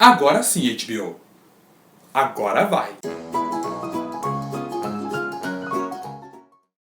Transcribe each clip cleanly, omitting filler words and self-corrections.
Agora sim, HBO. Agora vai.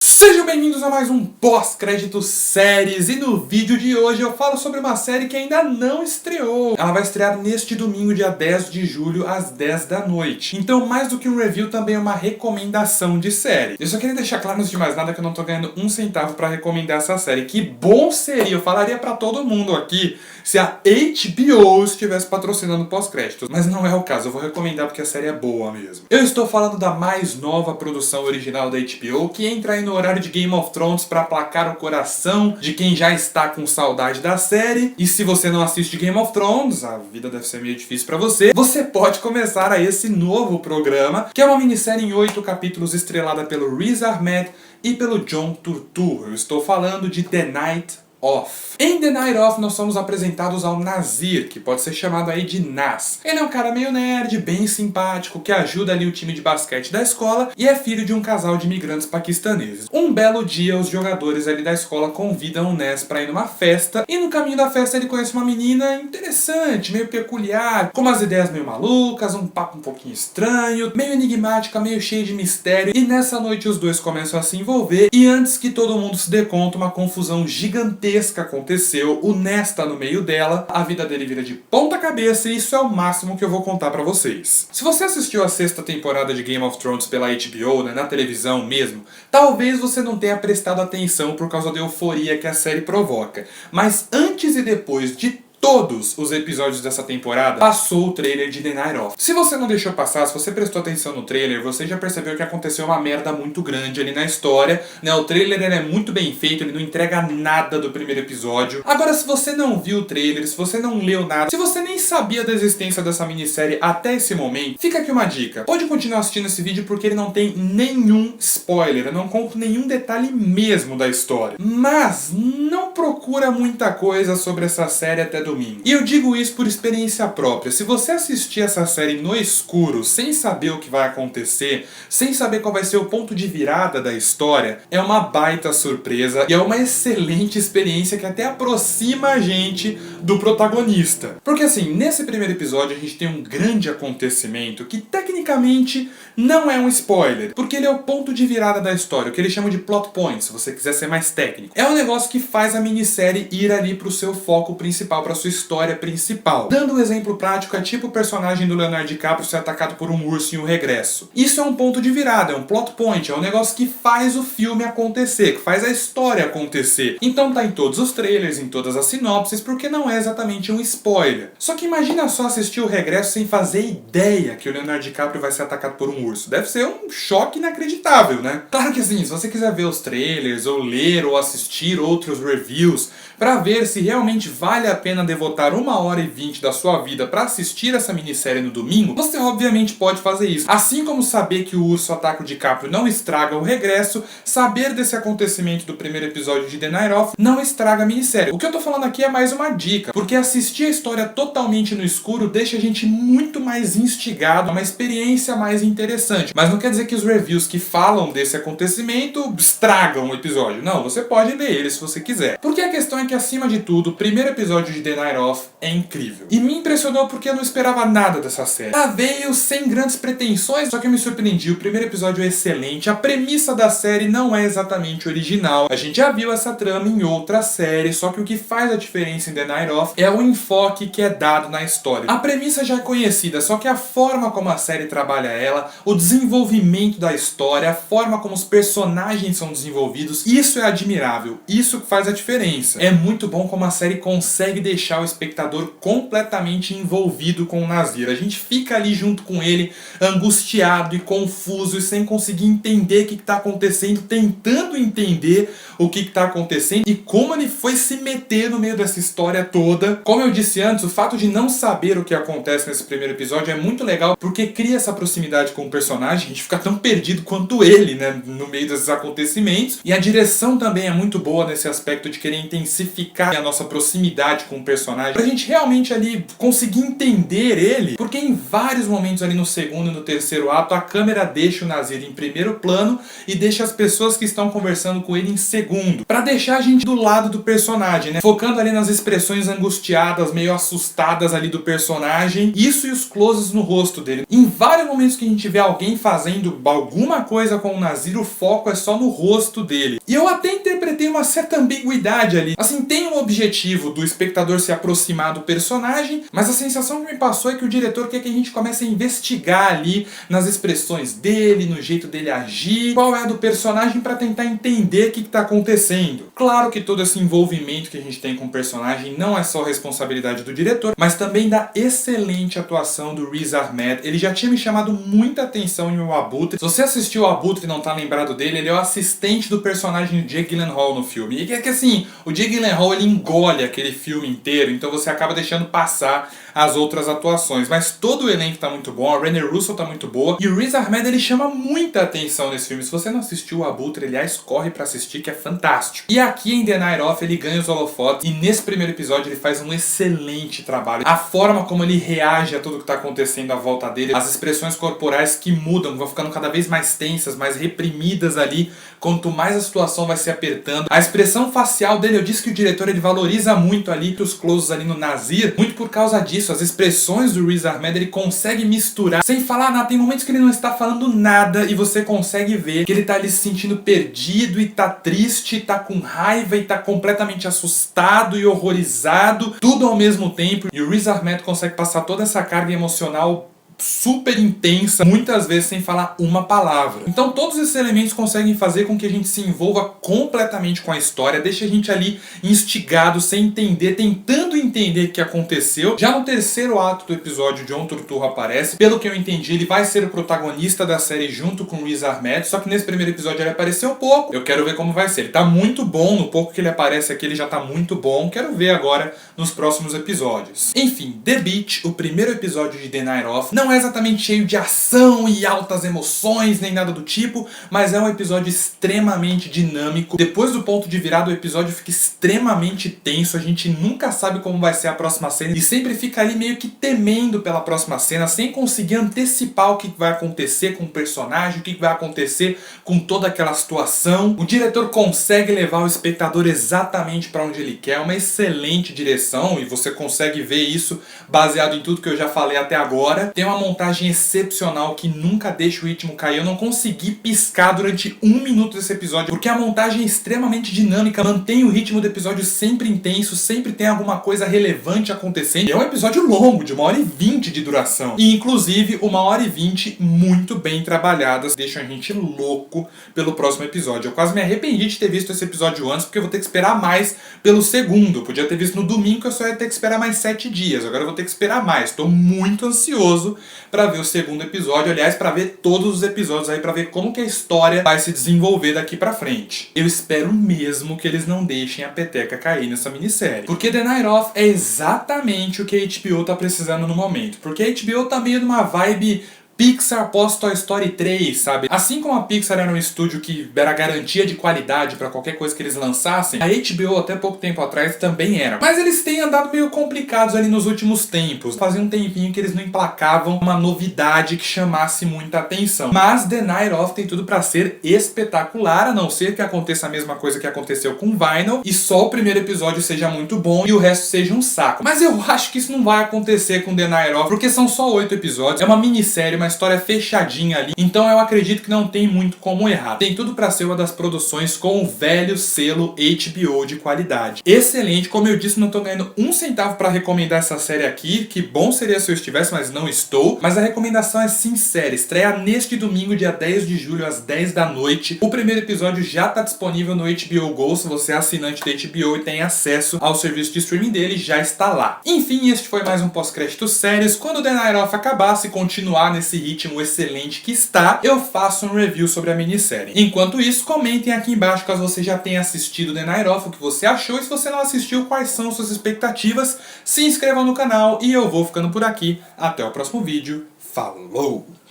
Sejam bem-vindos a mais um pós-crédito séries, e no vídeo de hoje eu falo sobre uma série que ainda não estreou. Ela vai estrear neste domingo, dia 10 de julho, às 10 da noite. Então, mais do que um review, também é uma recomendação de série. Eu só queria deixar claro, antes de mais nada, que eu não tô ganhando um centavo pra recomendar essa série. Que bom seria, eu falaria pra todo mundo aqui, se a HBO estivesse patrocinando pós-créditos. Mas não é o caso, eu vou recomendar porque a série é boa mesmo. Eu estou falando da mais nova produção original da HBO, que entra aí no horário de Game of Thrones para aplacar o coração de quem já está com saudade da série. E se você não assiste Game of Thrones, a vida deve ser meio difícil para você, você pode começar a esse novo programa, que é uma minissérie em 8 capítulos estrelada pelo Riz Ahmed e pelo John Turturro. Eu estou falando de The Night Of. Em The Night Of nós somos apresentados ao Nasir, que pode ser chamado aí de Nas. Ele é um cara meio nerd, bem simpático, que ajuda ali o time de basquete da escola e é filho de um casal de imigrantes paquistaneses. Um belo dia, os jogadores ali da escola convidam o Nas pra ir numa festa, e no caminho da festa ele conhece uma menina interessante, meio peculiar, com umas ideias meio malucas, um papo um pouquinho estranho, meio enigmática, meio cheio de mistério, e nessa noite os dois começam a se envolver, e antes que todo mundo se dê conta, uma confusão gigantesca aconteceu, o Nas tá no meio dela, a vida dele vira de ponta cabeça, e isso é o máximo que eu vou contar pra vocês. Se você assistiu a 6ª temporada de Game of Thrones pela HBO, né, na televisão mesmo, talvez você não tenha prestado atenção por causa da euforia que a série provoca. Mas antes e depois de todos os episódios dessa temporada, passou o trailer de The Night Of. Se você não deixou passar, se você prestou atenção no trailer, você já percebeu que aconteceu uma merda muito grande ali na história, né? O trailer ele é muito bem feito, ele não entrega nada do primeiro episódio. Agora, se você não viu o trailer, se você não leu nada, se você nem sabia da existência dessa minissérie até esse momento, fica aqui uma dica. Pode continuar assistindo esse vídeo porque ele não tem nenhum spoiler, eu não conto nenhum detalhe mesmo da história. Mas não procura muita coisa sobre essa série até domingo. E eu digo isso por experiência própria. Se você assistir essa série no escuro, sem saber o que vai acontecer, sem saber qual vai ser o ponto de virada da história, é uma baita surpresa e é uma excelente experiência que até aproxima a gente do protagonista. Porque assim, nesse primeiro episódio a gente tem um grande acontecimento que tecnicamente não é um spoiler, porque ele é o ponto de virada da história, o que eles chamam de plot point, se você quiser ser mais técnico. É um negócio que faz a minissérie ir ali pro seu foco principal, pra sua história principal. Dando um exemplo prático, é tipo o personagem do Leonardo DiCaprio ser atacado por um urso em O Regresso. Isso é um ponto de virada, é um plot point, é um negócio que faz o filme acontecer, que faz a história acontecer. Então tá em todos os trailers, em todas as sinopses, porque não é exatamente um spoiler. Só que imagina só assistir O Regresso sem fazer ideia que o Leonardo DiCaprio vai ser atacado por um urso. Deve ser um choque inacreditável, né? Claro que assim, se você quiser ver os trailers, ou ler, ou assistir outros reviews, pra ver se realmente vale a pena devotar 1h20 da sua vida pra assistir essa minissérie no domingo, você obviamente pode fazer isso. Assim como saber que o urso ataca o DiCaprio não estraga O Regresso, saber desse acontecimento do primeiro episódio de The Night Of não estraga a minissérie. O que eu tô falando aqui é mais uma dica, porque assistir a história totalmente no escuro deixa a gente muito mais instigado, uma experiência mais interessante. Mas não quer dizer que os reviews que falam desse acontecimento estragam o episódio. Não, você pode ler eles se você quiser. Porque a questão é que, acima de tudo, o primeiro episódio de The Night Of é incrível. E me impressionou porque eu não esperava nada dessa série. Ela veio sem grandes pretensões, só que eu me surpreendi. O primeiro episódio é excelente, a premissa da série não é exatamente original. A gente já viu essa trama em outra série, só que o que faz a diferença em The Night Of é o enfoque que é dado na história. A premissa já é conhecida, só que a forma como a série trabalha ela, o desenvolvimento da história, a forma como os personagens são desenvolvidos, isso é admirável. Isso que faz a diferença. É muito bom como a série consegue deixar o espectador completamente envolvido com o Nasir. A gente fica ali junto com ele, angustiado e confuso e sem conseguir entender o que está acontecendo, tentando entender o que está acontecendo e como ele foi se meter no meio dessa história toda. Como eu disse antes, o fato de não saber o que acontece nesse primeiro episódio é muito legal porque cria essa proximidade com o personagem, a gente fica tão perdido quanto ele, né, no meio desses acontecimentos. E a direção também é muito boa nesse aspecto de querer intensificar a nossa proximidade com o personagem personagem, pra gente realmente ali conseguir entender ele, porque em vários momentos ali no segundo e no terceiro ato, a câmera deixa o Nasir em primeiro plano e deixa as pessoas que estão conversando com ele em segundo, pra deixar a gente do lado do personagem, né? Focando ali nas expressões angustiadas, meio assustadas ali do personagem, isso e os closes no rosto dele. Em vários momentos que a gente vê alguém fazendo alguma coisa com o Nasir, o foco é só no rosto dele. E eu até interpretei uma certa ambiguidade ali. Assim, tem um objetivo do espectador se aproximar do personagem, mas a sensação que me passou é que o diretor quer que a gente comece a investigar ali nas expressões dele, no jeito dele agir, qual é a do personagem, pra tentar entender o que está acontecendo. Claro que todo esse envolvimento que a gente tem com o personagem não é só responsabilidade do diretor, mas também da excelente atuação do Riz Ahmed. Ele já tinha me chamado muita atenção em O Abutre. Se você assistiu O Abutre e não tá lembrado dele, ele é o assistente do personagem de Jake Gyllenhaal no filme. E é que assim, o Jake Gyllenhaal ele engole aquele filme inteiro, então você acaba deixando passar as outras atuações. Mas todo o elenco tá muito bom, a Renée Russell tá muito boa, e o Riz Ahmed ele chama muita atenção nesse filme. Se você não assistiu O Abutre, aliás, corre pra assistir, que é fantástico. E aqui em The Night Of ele ganha os holofotes, e nesse primeiro episódio ele faz um excelente trabalho. A forma como ele reage a tudo que tá acontecendo à volta dele, as expressões corporais que mudam, vão ficando cada vez mais tensas, mais reprimidas ali, quanto mais a situação vai se apertando. A expressão facial dele, eu disse que o diretor ele valoriza muito ali os closes ali no Nasir, muito por causa disso. As expressões do Riz Ahmed ele consegue misturar, sem falar nada. Tem momentos que ele não está falando nada e você consegue ver que ele tá ali se sentindo perdido e tá triste, tá com raiva e tá completamente assustado e horrorizado, tudo ao mesmo tempo. E o Riz Ahmed consegue passar toda essa carga emocional super intensa, muitas vezes sem falar uma palavra. Então todos esses elementos conseguem fazer com que a gente se envolva completamente com a história, deixa a gente ali instigado, sem entender, tentando entender o que aconteceu. Já no terceiro ato do episódio, John Turturro aparece. Pelo que eu entendi, ele vai ser o protagonista da série junto com o Riz Ahmed, só que nesse primeiro episódio ele apareceu pouco. Eu quero ver como vai ser. Ele tá muito bom, no pouco que ele aparece aqui ele já tá muito bom. Quero ver agora nos próximos episódios. Enfim, The Beach, o primeiro episódio de The Night Of, não é exatamente cheio de ação e altas emoções, nem nada do tipo, mas é um episódio extremamente dinâmico. Depois do ponto de virada, o episódio fica extremamente tenso, a gente nunca sabe como vai ser a próxima cena e sempre fica ali meio que temendo pela próxima cena, sem conseguir antecipar o que vai acontecer com o personagem, o que vai acontecer com toda aquela situação. O diretor consegue levar o espectador exatamente para onde ele quer, uma excelente direção, e você consegue ver isso baseado em tudo que eu já falei até agora. Tem uma montagem excepcional que nunca deixa o ritmo cair. Eu não consegui piscar durante 1 minuto desse episódio, porque a montagem é extremamente dinâmica, mantém o ritmo do episódio sempre intenso, sempre tem alguma coisa relevante acontecendo. E é um episódio longo, de 1h20 de duração. E inclusive 1h20 muito bem trabalhadas, deixam a gente louco pelo próximo episódio. Eu quase me arrependi de ter visto esse episódio antes, porque eu vou ter que esperar mais pelo segundo. Eu podia ter visto no domingo, que eu só ia ter que esperar mais 7 dias. Agora eu vou ter que esperar mais. Estou muito ansioso para ver o segundo episódio, aliás, para ver todos os episódios aí, para ver como que a história vai se desenvolver daqui pra frente. Eu espero mesmo que eles não deixem a peteca cair nessa minissérie, porque The Night Of é exatamente o que a HBO tá precisando no momento, porque a HBO tá meio numa vibe Pixar pós Toy Story 3, sabe? Assim como a Pixar era um estúdio que era garantia de qualidade pra qualquer coisa que eles lançassem, a HBO até pouco tempo atrás também era. Mas eles têm andado meio complicados ali nos últimos tempos. Fazia um tempinho que eles não emplacavam uma novidade que chamasse muita atenção. Mas The Night Of tem tudo pra ser espetacular, a não ser que aconteça a mesma coisa que aconteceu com Vinyl e só o primeiro episódio seja muito bom e o resto seja um saco. Mas eu acho que isso não vai acontecer com The Night Of, porque são só 8 episódios, é uma minissérie, uma história fechadinha ali, então eu acredito que não tem muito como errar. Tem tudo pra ser uma das produções com o velho selo HBO de qualidade. Excelente, como eu disse, não tô ganhando 1 centavo pra recomendar essa série aqui, que bom seria se eu estivesse, mas não estou. Mas a recomendação é sincera, estreia neste domingo, dia 10 de julho, às 10 da noite. O primeiro episódio já tá disponível no HBO Go, se você é assinante da HBO e tem acesso ao serviço de streaming dele, já está lá. Enfim, este foi mais um pós-crédito séries. Quando The Night Of acabar, se continuar nesse ritmo excelente que está, eu faço um review sobre a minissérie. Enquanto isso, comentem aqui embaixo caso você já tenha assistido The Night Of, o que você achou, e se você não assistiu, quais são suas expectativas. Se inscrevam no canal e eu vou ficando por aqui. Até o próximo vídeo. Falou!